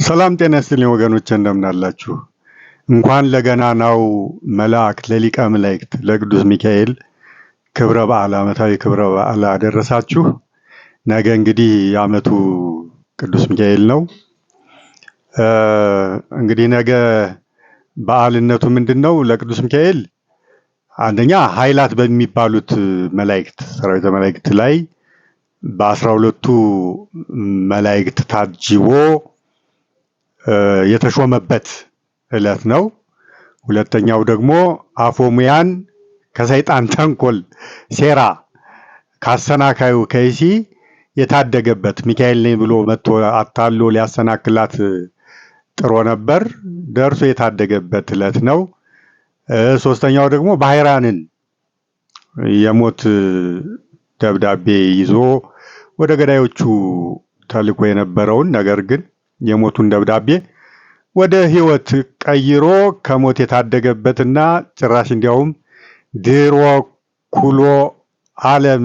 ሰላም ጤና ይስጥልኝ ወገኖቼ፣ እንደምን አላችሁ? እንኳን ለገናናው መልአክ ለሊቀ መላእክት ለቅዱስ ሚካኤል ክብረ በዓል ዓመታዊ ክብረ በዓል አደረሳችሁ። ነገ እንግዲህ የዓመቱ ቅዱስ ሚካኤል ነው። እንግዲህ ነገ በዓልነቱ ምንድነው? ለቅዱስ ሚካኤል አንደኛ ኃይላት በሚባሉት መላእክት ሰራዊተ መላእክት ላይ በ12ቱ መላእክት ታጅቦ የተሾመበት ዕለት ነው። ሁለተኛው ደግሞ አፎሙያን ከሰይጣን ተንኮል ሴራ ካሰናካዩ ከይሲ የታደገበት ሚካኤል ነኝ ብሎ መጥቶ አታሎ ሊያሰናክላት ጥሮ ነበር፣ ደርሶ የታደገበት ዕለት ነው። ሶስተኛው ደግሞ ባህራንን የሞት ደብዳቤ ይዞ ወደ ገዳዮቹ ተልኮ የነበረውን ነገር ግን የሞቱን ደብዳቤ ወደ ሕይወት ቀይሮ ከሞት የታደገበትና ጭራሽ እንዲያውም ድሮ ኩሎ ዓለም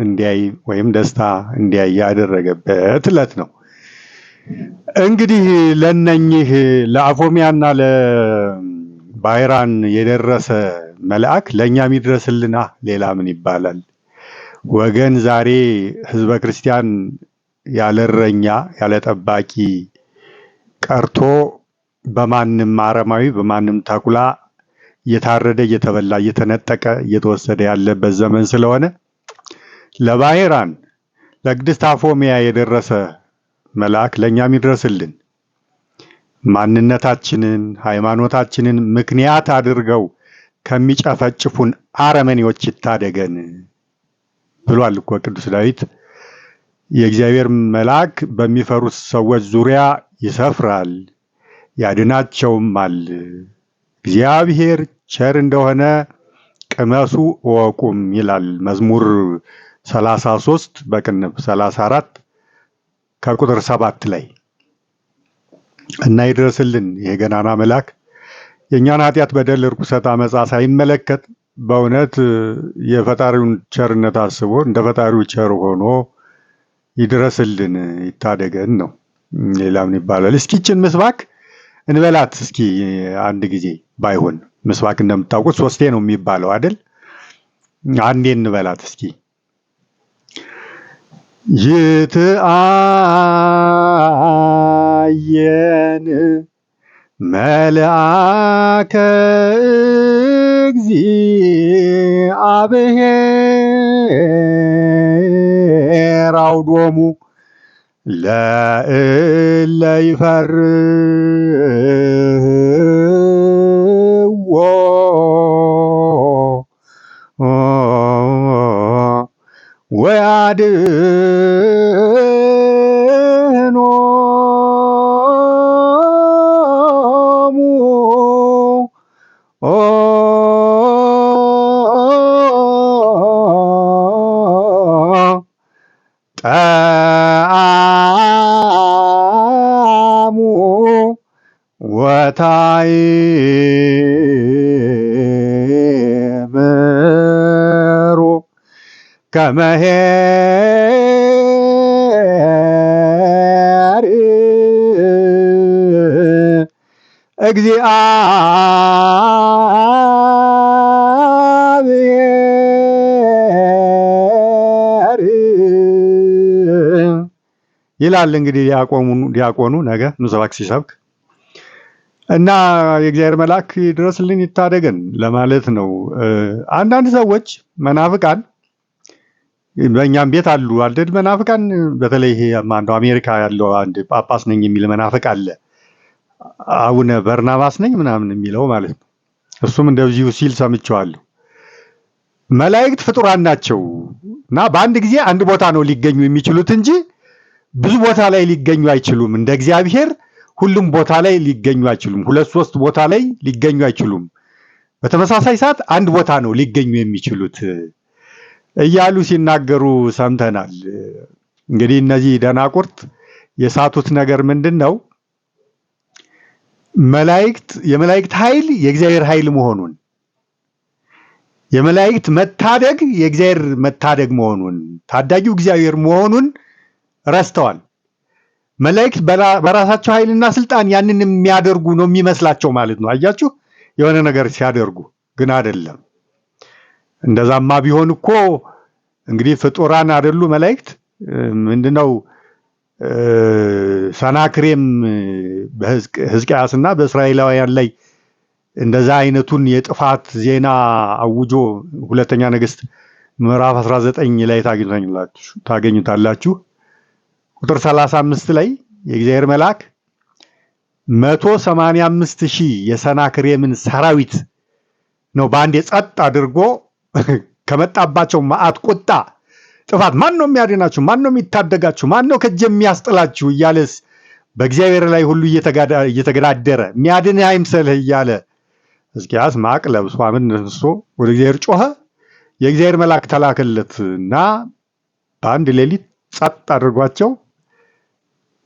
እንዲያይ ወይም ደስታ እንዲያይ ያደረገበት ዕለት ነው። እንግዲህ ለነኚህ ለአፎሚያና ለባህራን የደረሰ መልአክ ለእኛም ይድረስልና ሌላ ምን ይባላል? ወገን ዛሬ ህዝበ ክርስቲያን ያለ እረኛ ያለ ጠባቂ ቀርቶ በማንም አረማዊ በማንም ተኩላ እየታረደ እየተበላ እየተነጠቀ እየተወሰደ ያለበት ዘመን ስለሆነ ለባህራን ለቅድስት አፎሚያ የደረሰ መልአክ ለእኛም ይድረስልን። ማንነታችንን ሃይማኖታችንን ምክንያት አድርገው ከሚጨፈጭፉን አረመኔዎች ይታደገን ብሏል እኮ ቅዱስ ዳዊት። የእግዚአብሔር መልአክ በሚፈሩት ሰዎች ዙሪያ ይሰፍራል ያድናቸውማል። እግዚአብሔር ቸር እንደሆነ ቅመሱ እወቁም ይላል መዝሙር 33 በቅንፍ 34 ከቁጥር 7 ላይ እና ይድረስልን ይሄ ገናና መልአክ የእኛን ኃጢአት፣ በደል፣ ርኩሰት፣ አመፃ ሳይመለከት በእውነት የፈጣሪውን ቸርነት አስቦ እንደ ፈጣሪው ቸር ሆኖ ይድረስልን ይታደገን ነው። ሌላ ምን ይባላል? እስኪችን ምስባክ እንበላት እስኪ አንድ ጊዜ ባይሆን ምስባክ እንደምታውቁት 3 ነው የሚባለው አይደል? አንዴ እንበላት እስኪ። ይትአየን መልአከ እግዚአብሔር አውዶሙ ለእለ ይፈርህዎ ወያድኅኖሙ ጣዕሙ ወታዕምሩ ከመ ኄር እግዚአብሔር ይላል። እንግዲህ ዲያቆኑ ነገ ምስባክ ሲሰብክ እና የእግዚአብሔር መልአክ ይድረስልን ይታደገን ለማለት ነው። አንዳንድ ሰዎች መናፍቃን በእኛም ቤት አሉ አልደድ መናፍቃን። በተለይ ይሄ ማንዶ አሜሪካ ያለው አንድ ጳጳስ ነኝ የሚል መናፍቅ አለ። አቡነ በርናባስ ነኝ ምናምን የሚለው ማለት ነው። እሱም እንደዚሁ ሲል ሰምቼዋለሁ። መላእክት ፍጡራን ናቸው እና በአንድ ጊዜ አንድ ቦታ ነው ሊገኙ የሚችሉት እንጂ ብዙ ቦታ ላይ ሊገኙ አይችሉም። እንደ እግዚአብሔር ሁሉም ቦታ ላይ ሊገኙ አይችሉም። 2-3 ቦታ ላይ ሊገኙ አይችሉም። በተመሳሳይ ሰዓት አንድ ቦታ ነው ሊገኙ የሚችሉት እያሉ ሲናገሩ ሰምተናል። እንግዲህ እነዚህ ደናቁርት የሳቱት ነገር ምንድነው? የመላእክት ኃይል የእግዚአብሔር ኃይል መሆኑን፣ የመላእክት መታደግ የእግዚአብሔር መታደግ መሆኑን፣ ታዳጊው እግዚአብሔር መሆኑን ረስተዋል። መላእክት በራሳቸው ኃይልና ስልጣን ያንን የሚያደርጉ ነው የሚመስላቸው ማለት ነው። አያችሁ የሆነ ነገር ሲያደርጉ ግን አይደለም። እንደዛማ ቢሆን እኮ እንግዲህ ፍጡራን አይደሉ መላእክት? ምንድነው ሰናክሬም በሕዝቅያስና በእስራኤላውያን ላይ እንደዛ አይነቱን የጥፋት ዜና አውጆ ሁለተኛ ነገሥት ምዕራፍ 19 ላይ ታገኙታላችሁ። ቁጥር 35 ላይ የእግዚአብሔር መልአክ 185,000 የሰናክሬምን ሰራዊት ነው በአንድ ጸጥ አድርጎ ከመጣባቸው መዓት ቁጣ ጥፋት ማን ነው የሚያድናችሁ? ማን ነው የሚታደጋችሁ? ማን ነው ከእጅ የሚያስጥላችሁ? እያለስ በእግዚአብሔር ላይ ሁሉ እየተገዳደረ የሚያድንህ አይምሰልህ እያለ ሕዝቅያስ ማቅ ለብሶ አመድ ነስቶ ወደ እግዚአብሔር ጮኸ። የእግዚአብሔር መልአክ ተላከለትና በአንድ ሌሊት ጸጥ አድርጓቸው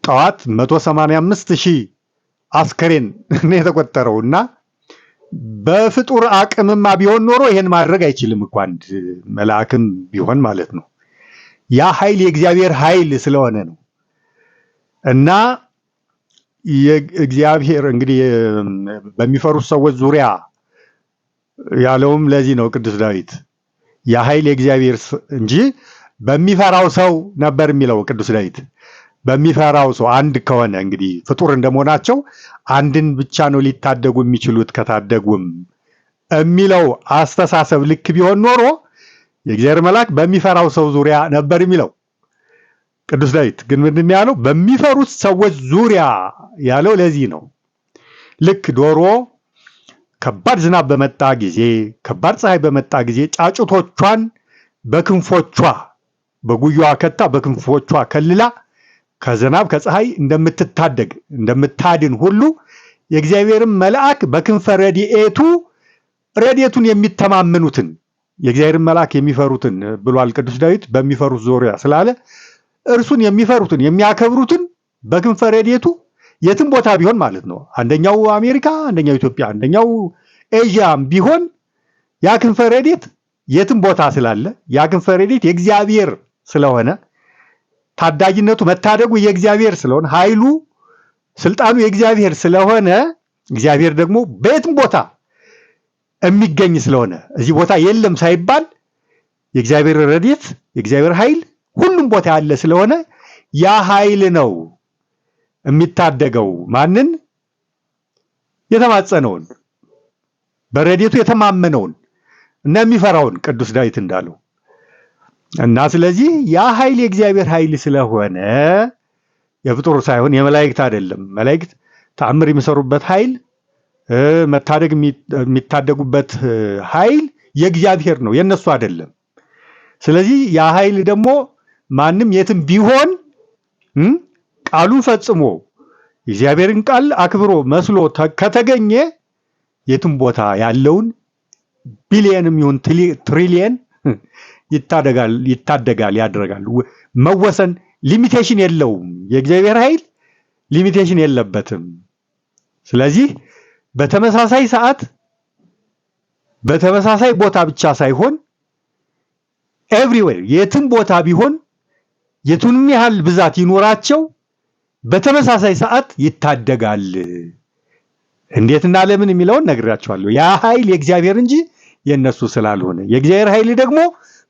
ጠዋት 185,000 አስከሬን ነው የተቆጠረውና በፍጡር አቅምማ ቢሆን ኖሮ ይሄን ማድረግ አይችልም እኮ አንድ መልአክም ቢሆን ማለት ነው። ያ ኃይል የእግዚአብሔር ኃይል ስለሆነ ነው። እና የእግዚአብሔር እንግዲህ በሚፈሩት ሰዎች ዙሪያ ያለውም ለዚህ ነው ቅዱስ ዳዊት ያ ኃይል የእግዚአብሔር እንጂ በሚፈራው ሰው ነበር የሚለው ቅዱስ ዳዊት። በሚፈራው ሰው አንድ ከሆነ እንግዲህ ፍጡር እንደመሆናቸው አንድን ብቻ ነው ሊታደጉ የሚችሉት ከታደጉም የሚለው አስተሳሰብ ልክ ቢሆን ኖሮ የእግዚአብሔር መልአክ በሚፈራው ሰው ዙሪያ ነበር የሚለው ቅዱስ ዳዊት። ግን ምንድን ያለው? በሚፈሩት ሰዎች ዙሪያ ያለው ለዚህ ነው። ልክ ዶሮ ከባድ ዝናብ በመጣ ጊዜ፣ ከባድ ፀሐይ በመጣ ጊዜ ጫጩቶቿን በክንፎቿ በጉያዋ ከታ በክንፎቿ ከልላ ከዝናብ ከፀሐይ እንደምታድን ሁሉ የእግዚአብሔርን መልአክ በክንፈ ረድኤቱን የሚተማመኑትን የእግዚአብሔርን መልአክ የሚፈሩትን ብሏል ቅዱስ ዳዊት። በሚፈሩት ዙሪያ ስላለ እርሱን የሚፈሩትን የሚያከብሩትን በክንፈ ረድኤቱ የትም ቦታ ቢሆን ማለት ነው። አንደኛው አሜሪካ፣ አንደኛው ኢትዮጵያ፣ አንደኛው ኤዥያም ቢሆን ያ ክንፈ ረድኤት የትም ቦታ ስላለ ያ ክንፈ ረድኤት የእግዚአብሔር ስለሆነ ታዳጊነቱ መታደጉ የእግዚአብሔር ስለሆነ ኃይሉ ስልጣኑ የእግዚአብሔር ስለሆነ እግዚአብሔር ደግሞ በየትም ቦታ የሚገኝ ስለሆነ እዚህ ቦታ የለም ሳይባል የእግዚአብሔር ረድኤት የእግዚአብሔር ኃይል ሁሉም ቦታ ያለ ስለሆነ ያ ኃይል ነው የሚታደገው ማንን? የተማጸነውን በረድኤቱ የተማመነውን እና የሚፈራውን ቅዱስ ዳዊት እንዳለው እና ስለዚህ ያ ኃይል የእግዚአብሔር ኃይል ስለሆነ የፍጡር ሳይሆን የመላእክት አይደለም። መላእክት ተአምር የሚሰሩበት ኃይል መታደግ የሚታደጉበት ኃይል የእግዚአብሔር ነው፣ የነሱ አይደለም። ስለዚህ ያ ኃይል ደግሞ ማንም የትም ቢሆን ቃሉን ፈጽሞ የእግዚአብሔርን ቃል አክብሮ መስሎ ከተገኘ የትም ቦታ ያለውን ቢሊየንም ይሁን ትሪሊየን ይታደጋል፣ ያደርጋል። መወሰን ሊሚቴሽን የለውም። የእግዚአብሔር ኃይል ሊሚቴሽን የለበትም። ስለዚህ በተመሳሳይ ሰዓት በተመሳሳይ ቦታ ብቻ ሳይሆን ኤቭሪዌር የትም ቦታ ቢሆን የቱንም ያህል ብዛት ይኖራቸው በተመሳሳይ ሰዓት ይታደጋል። እንዴትና ለምን የሚለውን ነግራቸዋለሁ። ያ ኃይል የእግዚአብሔር እንጂ የነሱ ስላልሆነ የእግዚአብሔር ኃይል ደግሞ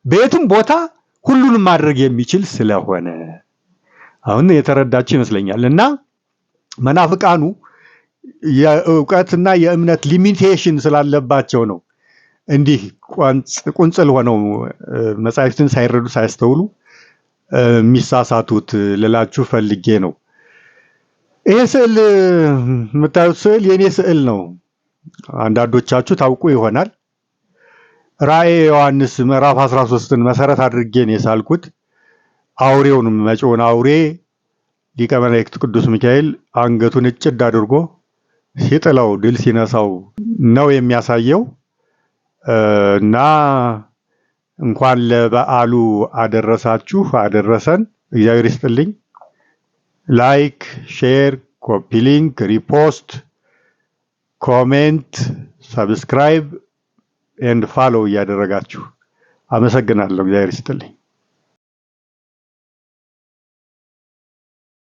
በየትም ቦታ ሁሉንም ማድረግ የሚችል ስለሆነ አሁን የተረዳችሁ ይመስለኛል። እና መናፍቃኑ የእውቀትና የእምነት ሊሚቴሽን ስላለባቸው ነው እንዲህ ቁንጽል ሆነው መጻሕፍትን ሳይረዱ ሳያስተውሉ የሚሳሳቱት ልላችሁ ፈልጌ ነው። ይሄ ስዕል የምታዩት ስዕል የኔ ስዕል ነው። አንዳንዶቻችሁ ታውቁ ይሆናል። ራእየ ዮሐንስ ምዕራፍ 13ን መሰረት አድርጌ ነው የሳልኩት። አውሬውን መጪውን አውሬ ሊቀ መላእክት ቅዱስ ሚካኤል አንገቱን እጭድ አድርጎ ሲጥለው ድል ሲነሳው ነው የሚያሳየው። እና እንኳን ለበዓሉ አደረሳችሁ አደረሰን። እግዚአብሔር ይስጥልኝ። ላይክ፣ ሼር፣ ኮፒ ሊንክ፣ ሪፖስት፣ ኮሜንት፣ ሰብስክራይብ ኤንድ ፋሎ እያደረጋችሁ አመሰግናለሁ። እግዚአብሔር ይስጥልኝ።